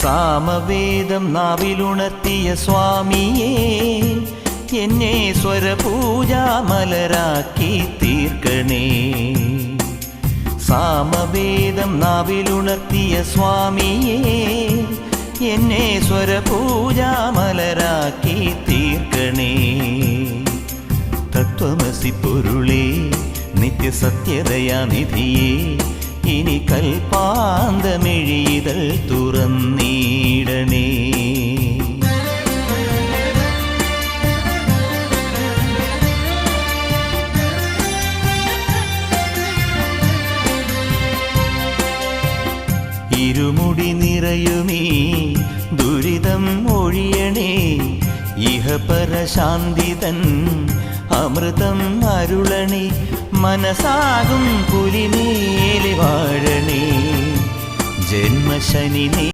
സാമവേദം നാവിലുണർത്തിയ സ്വാമിയേ, എന്നെ സ്വരപൂജാമലരാക്കി തീർക്കണേ. സാമവേദം നാവിലുണർത്തിയ സ്വാമിയേ, എന്നെ സ്വരപൂജാമലരാക്കി തീർക്കണേ. തത്വമസി പൊരുളേ, നിത്യസത്യദയാനിധിയേ, ഇനി കൽപ്പാന്തമിഴിതൾ തുറന്നീടണേ. ഇരുമുടി നിറയുമീ ദുരിതം ഒഴിയണേ. ഇഹപരശാന്തിതൻ അമൃതം അരുളണേ. മനസാകും പുലിമേലെ വാഴണേ. ജന്മശനി